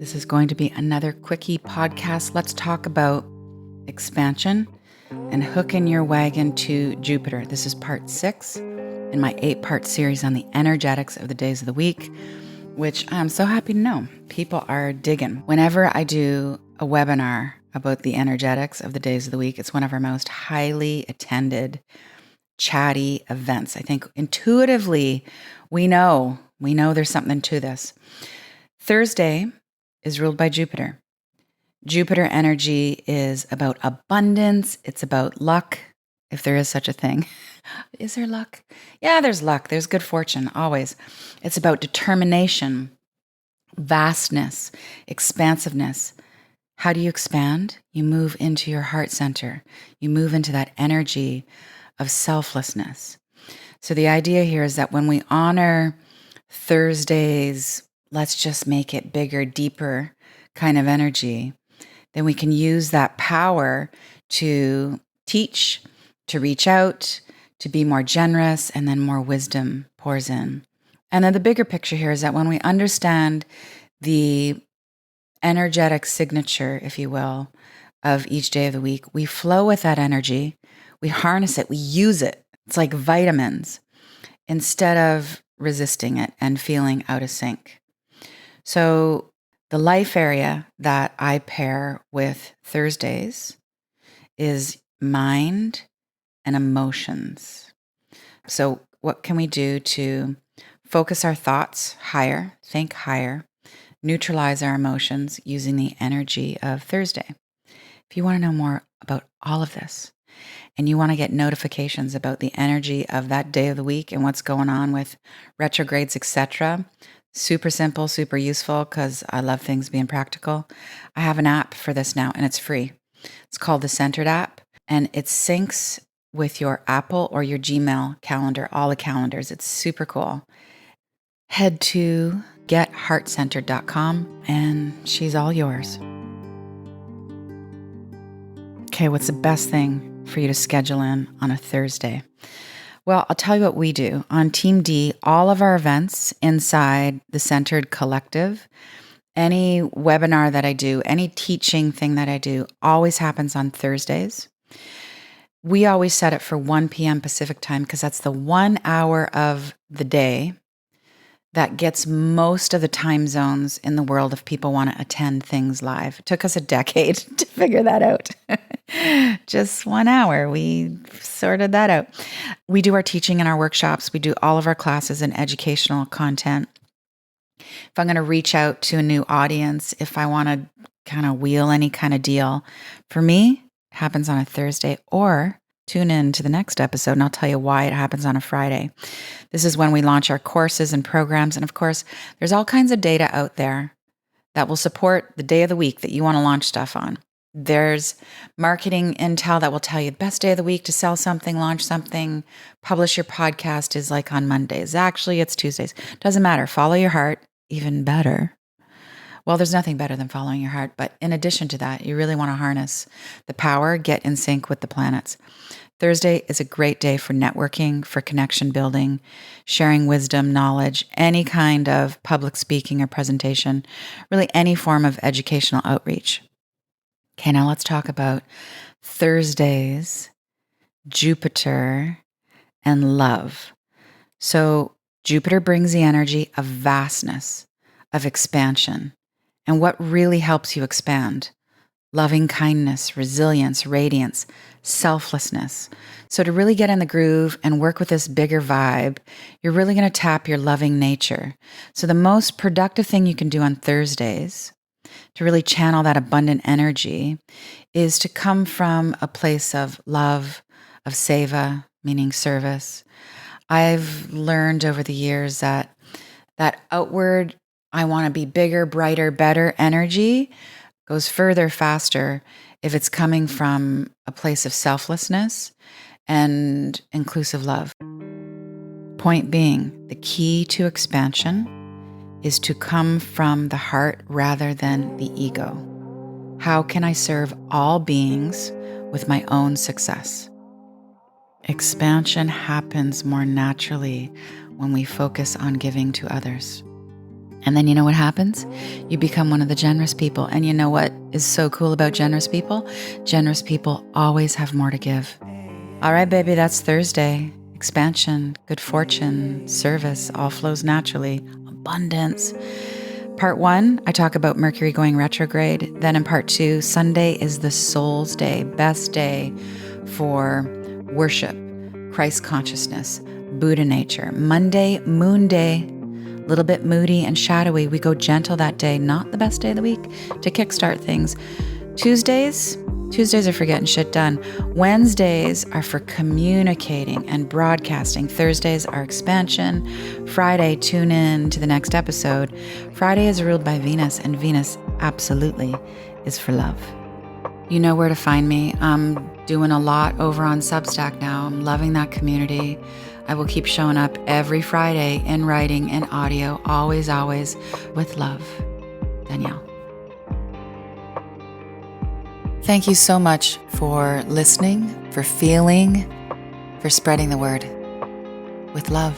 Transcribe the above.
This is going to be another quickie podcast. Let's talk about expansion and hooking your wagon to Jupiter. This is part 6 in my 8-part series on the energetics of the days of the week, which I'm so happy to know people are digging. Whenever I do a webinar about the energetics of the days of the week, it's one of our most highly attended, chatty events. I think intuitively we know there's something to this. Thursday is ruled by Jupiter. Jupiter energy is about abundance. It's about luck, if there is such a thing. Is there luck? Yeah, there's luck. There's good fortune, always. It's about determination, vastness, expansiveness. How do you expand? You move into your heart center. You move into that energy of selflessness. So the idea here is that when we honor Thursday's, let's just make it bigger, deeper kind of energy, then we can use that power to teach, to reach out, to be more generous, and then more wisdom pours in. And then the bigger picture here is that when we understand the energetic signature, if you will, of each day of the week, we flow with that energy, we harness it, we use it. It's like vitamins instead of resisting it and feeling out of sync. So the life area that I pair with Thursdays is mind and emotions. So what can we do to focus our thoughts higher, think higher, neutralize our emotions using the energy of Thursday? If you want to know more about all of this and you want to get notifications about the energy of that day of the week and what's going on with retrogrades, etc., super simple, super useful because I love things being practical. I have an app for this now and it's free. It's called the Centered app and it syncs with your Apple or your Gmail calendar, all the calendars. It's super cool. Head to getheartcentered.com and she's all yours. Okay, what's the best thing for you to schedule in on a Thursday? Well, I'll tell you what we do. On Team D, all of our events inside the Centered Collective, any webinar that I do, any teaching thing that I do, always happens on Thursdays. We always set it for 1 p.m. Pacific time because that's the 1 hour of the day that gets most of the time zones in the world if people want to attend things live. It took us a decade to figure that out. Just 1 hour. We sorted that out. We do our teaching and our workshops. We do all of our classes and educational content. If I'm going to reach out to a new audience, if I want to kind of wheel any kind of deal, for me, it happens on a Thursday, or tune in to the next episode and I'll tell you why it happens on a Friday. This is when we launch our courses and programs. And of course, there's all kinds of data out there that will support the day of the week that you want to launch stuff on. There's marketing intel that will tell you the best day of the week to sell something, launch something, publish your podcast is like on Mondays. Actually, it's Tuesdays. Doesn't matter. Follow your heart. Even better. Well, there's nothing better than following your heart. But in addition to that, you really want to harness the power, get in sync with the planets. Thursday is a great day for networking, for connection building, sharing wisdom, knowledge, any kind of public speaking or presentation, really any form of educational outreach. Okay, now let's talk about Thursdays, Jupiter, and love. So Jupiter brings the energy of vastness, of expansion. And what really helps you expand? Loving kindness, resilience, radiance, selflessness. So to really get in the groove and work with this bigger vibe, you're really going to tap your loving nature. So the most productive thing you can do on Thursdays to really channel that abundant energy is to come from a place of love, of seva, meaning service. I've learned over the years that outward, I want to be bigger, brighter, better energy goes further, faster if it's coming from a place of selflessness and inclusive love. Point being, the key to expansion is to come from the heart rather than the ego. How can I serve all beings with my own success? Expansion happens more naturally when we focus on giving to others. And then you know what happens? You become one of the generous people. And you know what is so cool about generous people? Generous people always have more to give. All right, baby, that's Thursday. Expansion, good fortune, service, all flows naturally, abundance. Part 1, I talk about Mercury going retrograde. Then in part 2, Sunday is the soul's day, best day for worship, Christ consciousness, Buddha nature. Monday, moon day, a little bit moody and shadowy. We go gentle that day, not the best day of the week to kickstart things. Tuesdays are for getting shit done. Wednesdays are for communicating and broadcasting. Thursdays are expansion. Friday, tune in to the next episode. Friday is ruled by Venus, and Venus absolutely is for love. You know where to find me. I'm doing a lot over on Substack now. I'm loving that community. I will keep showing up every Friday in writing and audio, always, always with love. Danielle. Thank you so much for listening, for feeling, for spreading the word. With love.